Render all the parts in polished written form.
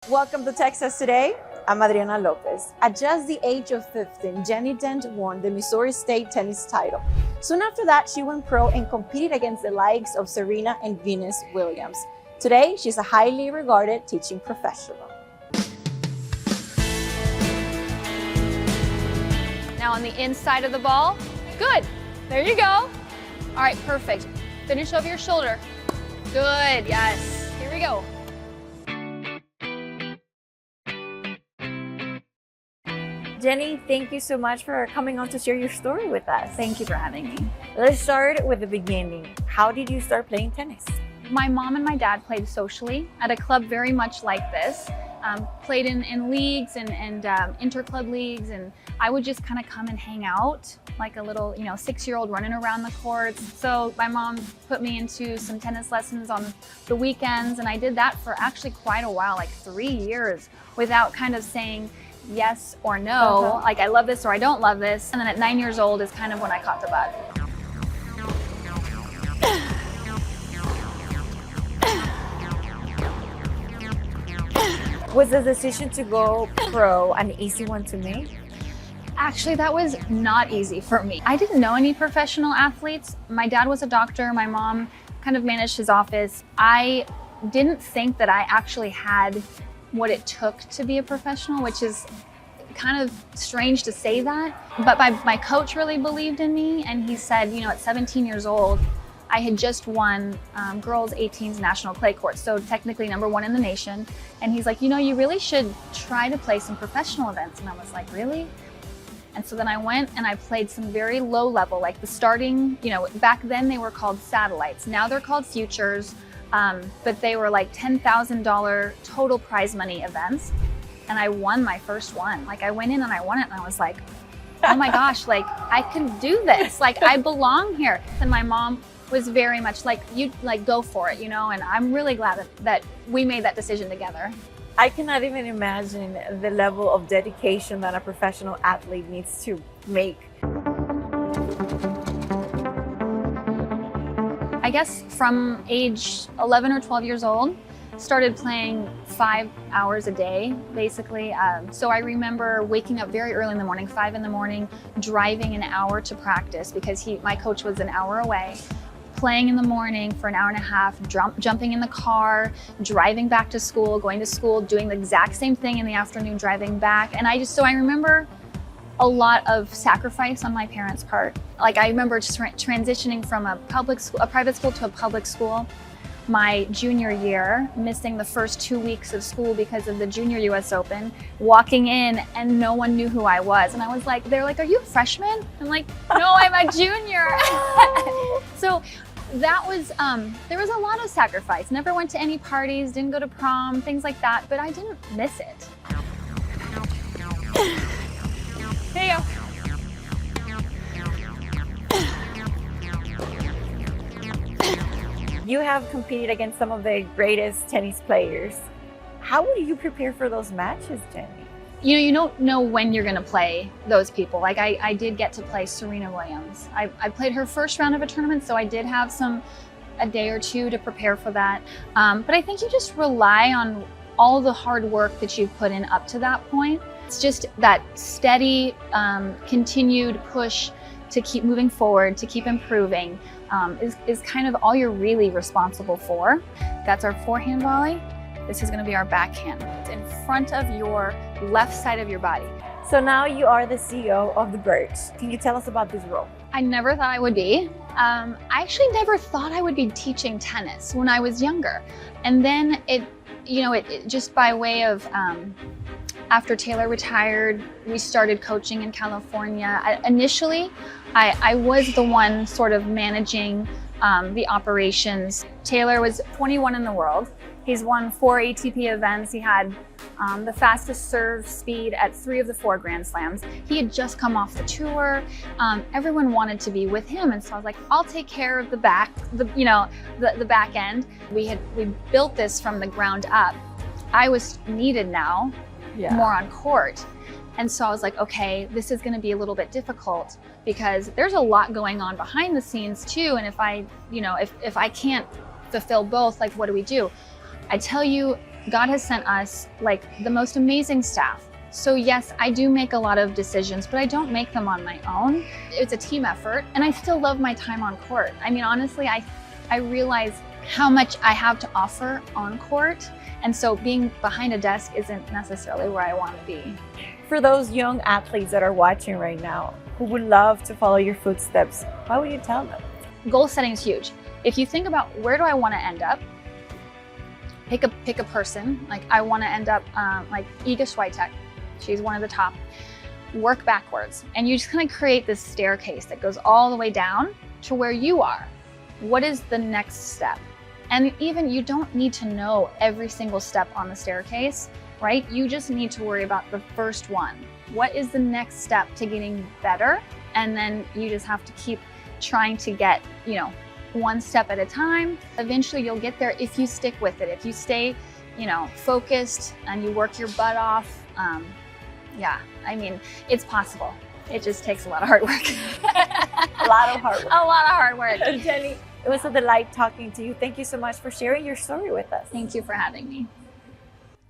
Welcome to Texas Today. I'm Adriana Lopez. At just the age of 15, Dent won the Missouri State tennis title. Soon after that, she went pro and competed against the likes of Serena and Venus Williams. Today, she's a highly regarded teaching professional. Now on the inside of the ball. Good. There you go. All right, perfect. Finish over your shoulder. Good, yes. Here we go. Jenny, thank you so much for coming on to share your story with us. Thank you for having me. Let's start with the beginning. How did you start playing tennis? My mom and my dad played socially at a club very much like this. Played in leagues and inter-club leagues, and I would just kind of come and hang out like a little, 6-year-old running around the courts. So my mom put me into some tennis lessons on the weekends, and I did that for actually quite a while, like 3 years, without kind of saying yes or no, like I love this or I don't love this. And then at 9 years old is kind of when I caught the bug. Was the decision to go pro an easy one to make? Actually, that was not easy for me. I didn't know any professional athletes. My dad was a doctor, my mom kind of managed his office. I didn't think that I actually had what it took to be a professional, which is kind of strange to say that. But my coach really believed in me, and he said, at 17 years old, I had just won girls 18s national clay court, so technically #1 in the nation. And he's like, you really should try to play some professional events. And I was like, really? And so then I went and I played some very low level, like the starting, back then they were called satellites. Now they're called futures, but they were like $10,000 total prize money events. And I won my first one. Like I went in and I won it, and I was like, oh my gosh, like I can do this. Like I belong here. And my mom was very much like, you go for it, and I'm really glad that we made that decision together. I cannot even imagine the level of dedication that a professional athlete needs to make. I guess from age 11 or 12 years old, started playing 5 hours a day, basically. So I remember waking up very early in the morning, 5 in the morning, driving an hour to practice because my coach was an hour away. Playing in the morning for an hour and a half, jumping in the car, driving back to school, going to school, doing the exact same thing in the afternoon, driving back. And I remember a lot of sacrifice on my parents' part. Like I remember just transitioning from a private school to a public school. My junior year, missing the first 2 weeks of school because of the Junior US Open, walking in and no one knew who I was. And I was like, they're like, are you a freshman? I'm like, no, I'm a junior. So that was, there was a lot of sacrifice. Never went to any parties, didn't go to prom, things like that, but I didn't miss it. Here you go. You have competed against some of the greatest tennis players. How would you prepare for those matches, Jenny? You don't know when you're gonna play those people. Like I did get to play Serena Williams. I played her first round of a tournament, so I did have a day or two to prepare for that. But I think you just rely on all the hard work that you've put in up to that point. It's just that steady, continued push to keep moving forward, to keep improving, is kind of all you're really responsible for. That's our forehand volley. This is gonna be our backhand. It's in front of your left side of your body. So now you are the CEO of the Birch. Can you tell us about this role? I never thought I would be. I actually never thought I would be teaching tennis when I was younger. And then it just by way of, after Taylor retired, we started coaching in California. Initially, I was the one sort of managing the operations. Taylor was 21 in the world. He's won 4 ATP events. He had the fastest serve speed at 3 of the 4 Grand Slams. He had just come off the tour. Everyone wanted to be with him, and so I was like, I'll take care of the back, the back end. We built this from the ground up. I was needed now, more on court. And so I was like, okay, this is gonna be a little bit difficult because there's a lot going on behind the scenes too. And if I can't fulfill both, like what do we do? I tell you, God has sent us like the most amazing staff. So yes, I do make a lot of decisions, but I don't make them on my own. It's a team effort, and I still love my time on court. I mean, honestly, I realize how much I have to offer on court, and so being behind a desk isn't necessarily where I want to be. For those young athletes that are watching right now who would love to follow your footsteps, what would you tell them? Goal setting is huge. If you think about where do I want to end up, pick a person. Like I want to end up like Iga Swiatek. She's one of the top. Work backwards, and you just kind of create this staircase that goes all the way down to where you are. What is the next step? And even you don't need to know every single step on the staircase, right? You just need to worry about the first one. What is the next step to getting better? And then you just have to keep trying to get, one step at a time. Eventually you'll get there if you stick with it. If you stay, focused and you work your butt off. Yeah, I mean, it's possible. It just takes a lot of hard work. A lot of hard work. A lot of hard work. Jenny, it was a delight talking to you. Thank you so much for sharing your story with us. Thank you for having me.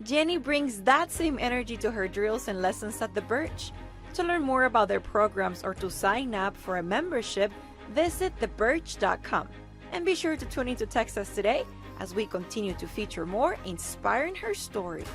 Jenny brings that same energy to her drills and lessons at the Birch. To learn more about their programs or to sign up for a membership, visit thebirch.com. And be sure to tune in to Texas Today as we continue to feature more inspiring her stories.